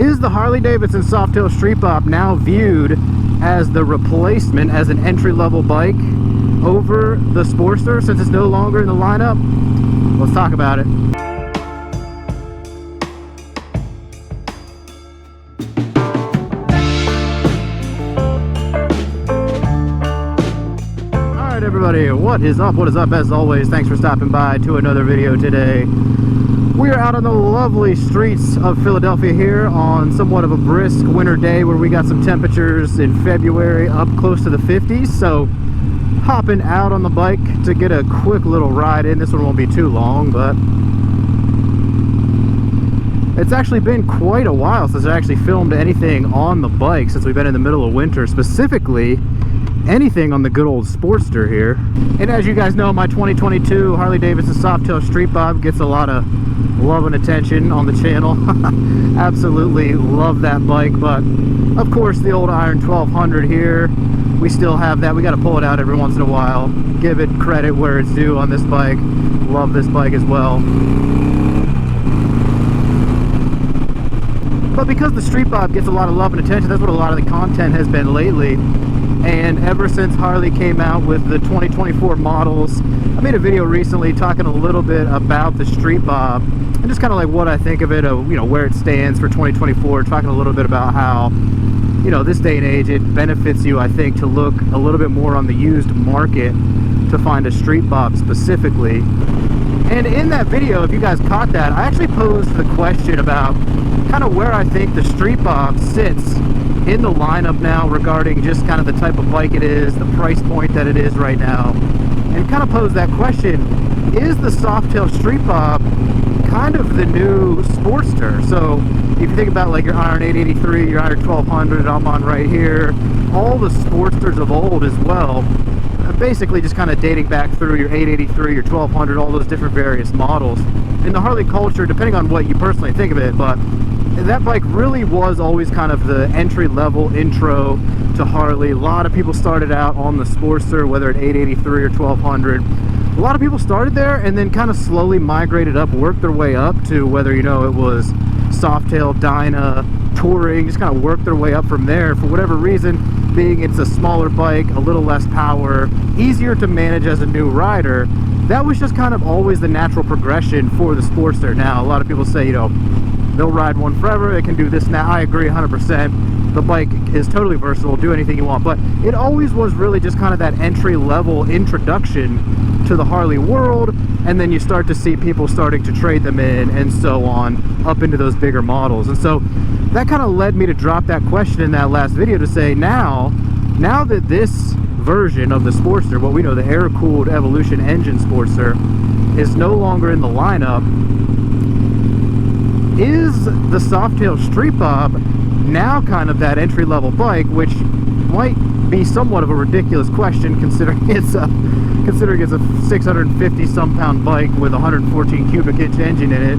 Is the Harley Davidson Softail Street Bob now viewed as the replacement, as an entry-level bike over the Sportster since it's no longer in the lineup? Let's talk about it. Alright everybody, what is up? What is up? As always, thanks for stopping by to another video today. We are out on the lovely streets of Philadelphia here on somewhat of a brisk winter day where we got some temperatures in February up close to the 50s. So hopping out on the bike to get a quick little ride in. This one won't be too long, but it's actually been quite a while since I actually filmed anything on the bike, since we've been in the middle of winter, specifically anything on the good old Sportster here. And as you guys know, my 2022 Harley Davidson Softail Street Bob gets a lot of love and attention on the channel. Absolutely love that bike, but of course the old Iron 1200 here, we still have that. We got to pull it out every once in a while, give it credit where it's due on this bike. Love this bike as well. But because the Street Bob gets a lot of love and attention, that's what a lot of the content has been lately. And ever since Harley came out with the 2024 models, I made a video recently talking a little bit about the Street Bob and just kind of like what I think of it, you know, where it stands for 2024, talking a little bit about how, you know, this day and age it benefits you, I think, to look a little bit more on the used market to find a Street Bob specifically. And in that video, if you guys caught that, I actually posed the question about kind of where I think the Street Bob sits in the lineup now regarding just kind of the type of bike it is, the price point that it is right now, and kind of pose that question: is the Softail Street Bob kind of the new Sportster? So if you think about like your Iron 883, your Iron 1200, I'm on right here, all the Sportsters of old as well, basically just kind of dating back through your 883, your 1200, all those different various models. In the Harley culture, depending on what you personally think of it, but that bike really was always kind of the entry-level intro to Harley. A lot of people started out on the Sportster, whether at 883 or 1200. A lot of people started there and then kind of slowly migrated up, worked their way up to whether, you know, it was Softail, Dyna, Touring, just kind of worked their way up from there. For whatever reason, being it's a smaller bike, a little less power, easier to manage as a new rider, that was just kind of always the natural progression for the Sportster. Now, a lot of people say, you know, they'll ride one forever, it can do this now. I agree 100%. The bike is totally versatile, do anything you want, but it always was really just kind of that entry-level introduction to the Harley world, and then you start to see people starting to trade them in and so on up into those bigger models. And so that kind of led me to drop that question in that last video to say, now that this version of the Sportster, what we know, the air-cooled Evolution engine Sportster, is no longer in the lineup, is the Softail Street Bob now kind of that entry-level bike, which might be somewhat of a ridiculous question considering it's a 650 some pound bike with a 114 cubic inch engine in it,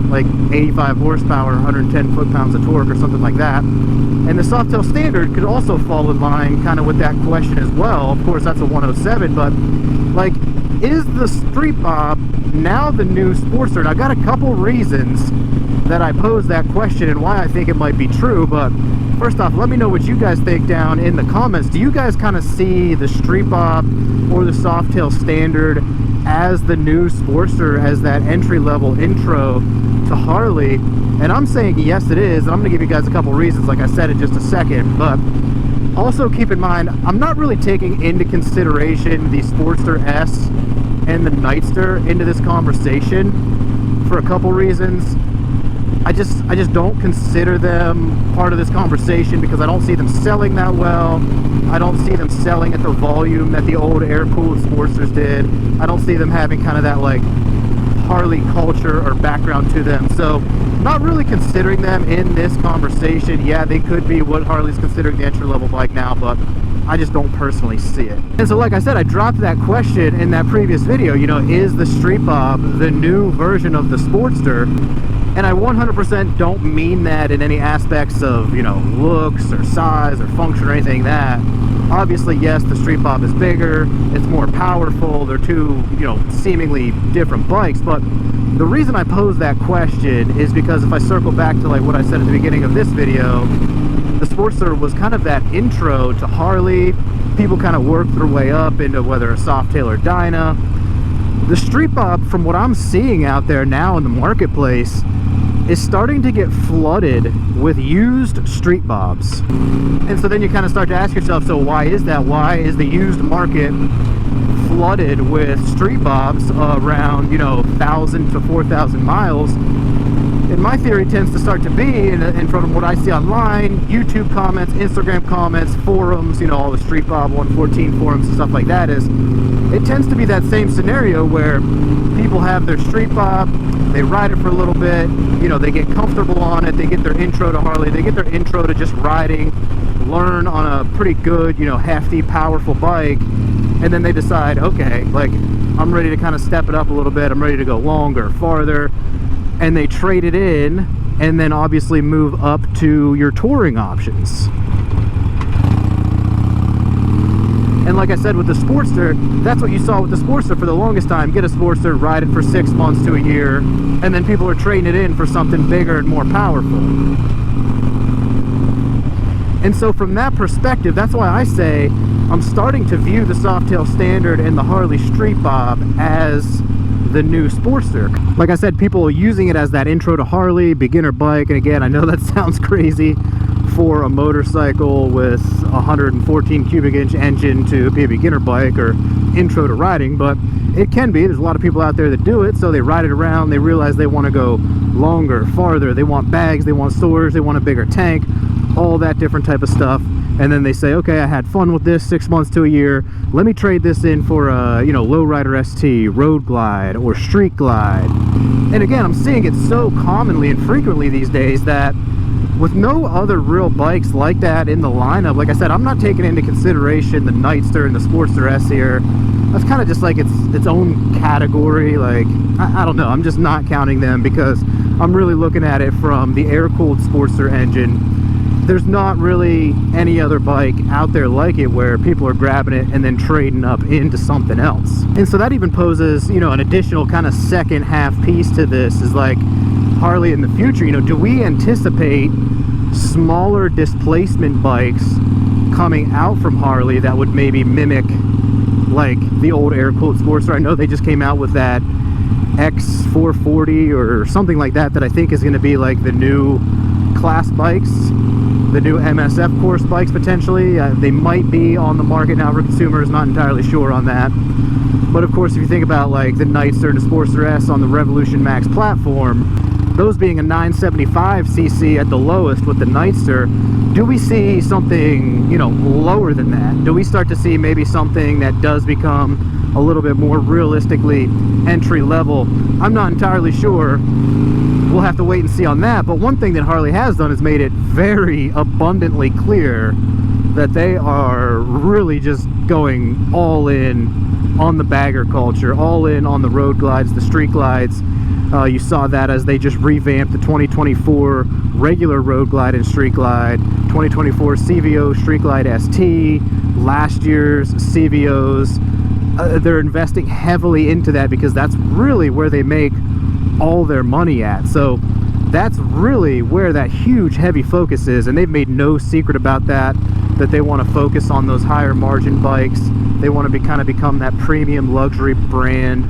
like 85 horsepower, 110 foot-pounds of torque or something like that. And the Softail Standard could also fall in line kind of with that question as well. Of course, that's a 107, but like, is the Street Bob now the new Sportster? And I've got a couple reasons that I pose that question and why I think it might be true. But first off, let me know what you guys think down in the comments. Do you guys kind of see the Street Bob or the Softail Standard as the new Sportster, as that entry-level intro to Harley? And I'm saying yes, it is. And I'm going to give you guys a couple reasons, like I said, in just a second. But also keep in mind, I'm not really taking into consideration the Sportster S and the Nightster into this conversation for a couple reasons. I just don't consider them part of this conversation because I don't see them selling that well. I don't see them selling at the volume that the old air-cooled Sportsters did. I don't see them having kind of that like Harley culture or background to them. So not really considering them in this conversation. Yeah, they could be what Harley's considering the entry-level bike now, but I just don't personally see it. And so like I said, I dropped that question in that previous video, you know, is the Street Bob the new version of the Sportster? And I 100% don't mean that in any aspects of, you know, looks or size or function or anything like that. Obviously, yes, the Street Bob is bigger, it's more powerful, they're two, you know, seemingly different bikes, but The reason I pose that question is because if I circle back to like what I said at the beginning of this video, the Sportster was kind of that intro to Harley. People kind of worked their way up into whether a Softail or Dyna. The Street Bob, from what I'm seeing out there now in the marketplace, is starting to get flooded with used Street Bobs. And so then you kind of start to ask yourself, so why is that? Why is the used market flooded with Street Bobs around, you know, 1,000 to 4,000 miles? And my theory tends to start to be, and from what I see online, YouTube comments, Instagram comments, forums, you know, all the Street Bob 114 forums and stuff like that, is it tends to be that same scenario where people have their Street Bob, they ride it for a little bit, you know, they get comfortable on it, they get their intro to Harley, they get their intro to just riding, learn on a pretty good, you know, hefty, powerful bike, and then they decide, okay, like, I'm ready to kind of step it up a little bit, I'm ready to go longer, farther, and they trade it in, and then obviously move up to your touring options. And like I said with the Sportster, that's what you saw with the Sportster for the longest time. Get a Sportster, ride it for 6 months to a year, and then people are trading it in for something bigger and more powerful. And so from that perspective, that's why I say I'm starting to view the Softail Standard and the Harley Street Bob as the new Sportster. Like I said, people are using it as that intro to Harley, beginner bike, and again, I know that sounds crazy for a motorcycle with 114 cubic inch engine to be a beginner bike or intro to riding, but it can be. There's a lot of people out there that do it, so they ride it around, they realize they want to go longer, farther, they want bags, they want storage, they want a bigger tank, all that different type of stuff. And then they say, okay, I had fun with this 6 months to a year, let me trade this in for a, you know, Lowrider ST, Road Glide, or Street Glide. And again, I'm seeing it so commonly and frequently these days that with no other real bikes like that in the lineup, like I said, I'm not taking into consideration the Nightster and the Sportster S here. That's kind of just like its own category. Like, I don't know, I'm just not counting them because I'm really looking at it from the air-cooled Sportster engine. There's not really any other bike out there like it where people are grabbing it and then trading up into something else. And so that even poses, you know, an additional kind of second half piece to this is like, Harley in the future, you know, do we anticipate smaller displacement bikes coming out from Harley that would maybe mimic like the old air-cooled Sportster? I know they just came out with that X440 or something like that I think is going to be like the new class bikes, the new MSF course bikes potentially. They might be on the market now for consumers, not entirely sure on that. But of course, if you think about like the Nightster and the Sportster S on the Revolution Max platform, those being a 975cc at the lowest with the Nightster, do we see something, you know, lower than that? Do we start to see maybe something that does become a little bit more realistically entry level? I'm not entirely sure. We'll have to wait and see on that. But one thing that Harley has done is made it very abundantly clear that they are really just going all in on the bagger culture, all in on the road glides, the street glides. You saw that as they just revamped the 2024 regular road glide and street glide, 2024 CVO street glide ST, last year's CVOs. They're investing heavily into that because that's really where they make all their money at. So that's really where that huge heavy focus is, and they've made no secret about that they want to focus on those higher margin bikes. They want to kind of become that premium luxury brand.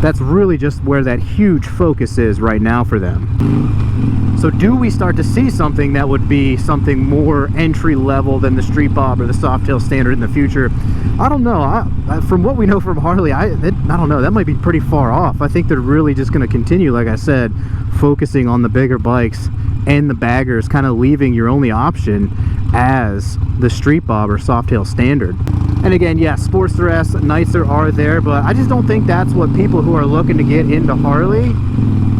That's really just where that huge focus is right now for them. So do we start to see something that would be something more entry level than the Street Bob or the Softail Standard in the future? I don't know. From what we know from Harley, I don't know. That might be pretty far off. I think they're really just going to continue, like I said, focusing on the bigger bikes and the baggers, kind of leaving your only option as the Street Bob or Softail Standard. And again, yes, Sportster S, Nightster are there, but I just don't think that's what people who are looking to get into Harley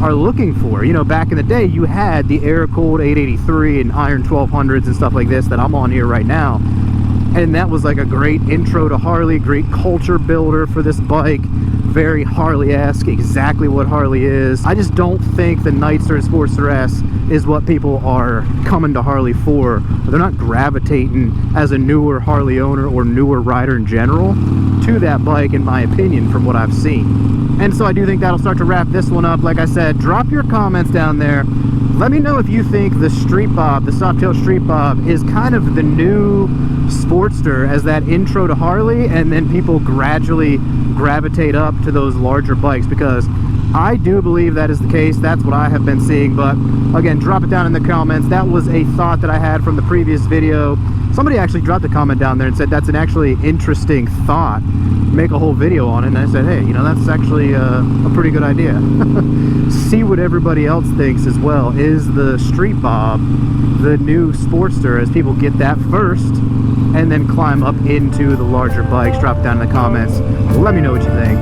are looking for. You know, back in the day, you had the air-cooled 883 and Iron 1200s and stuff like this that I'm on here right now. And that was like a great intro to Harley, great culture builder for this bike. very Harley-esque, exactly what Harley is. I just don't think the Nightster and Sportster S is what people are coming to Harley for. They're not gravitating as a newer Harley owner or newer rider in general to that bike, in my opinion, from what I've seen. And so I do think that'll start to wrap this one up. Like I said, drop your comments down there. Let me know if you think the Street Bob, the Softail Street Bob, is kind of the new Sportster as that intro to Harley, and then people gradually gravitate up to those larger bikes, because I do believe that is the case. That's what I have been seeing. But again, drop it down in the comments. That was a thought that I had from the previous video. Somebody actually dropped a comment down there and said that's an actually interesting thought, make a whole video on it. And I said, hey, you know, that's actually a pretty good idea. See what everybody else thinks as well. Is the Street Bob the new Sportster, as people get that first and then climb up into the larger bikes? Drop it down in the comments. Let me know what you think.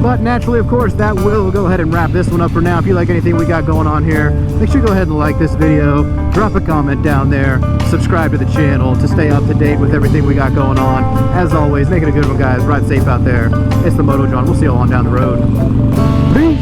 But naturally, of course, that will go ahead and wrap this one up for now. If you like anything we got going on here, make sure you go ahead and like this video, drop a comment down there, subscribe to the channel to stay up to date with everything we got going on. As always, make it a good one, guys. Ride safe out there. It's the Moto Jawn. We'll see you all on down the road. Peace.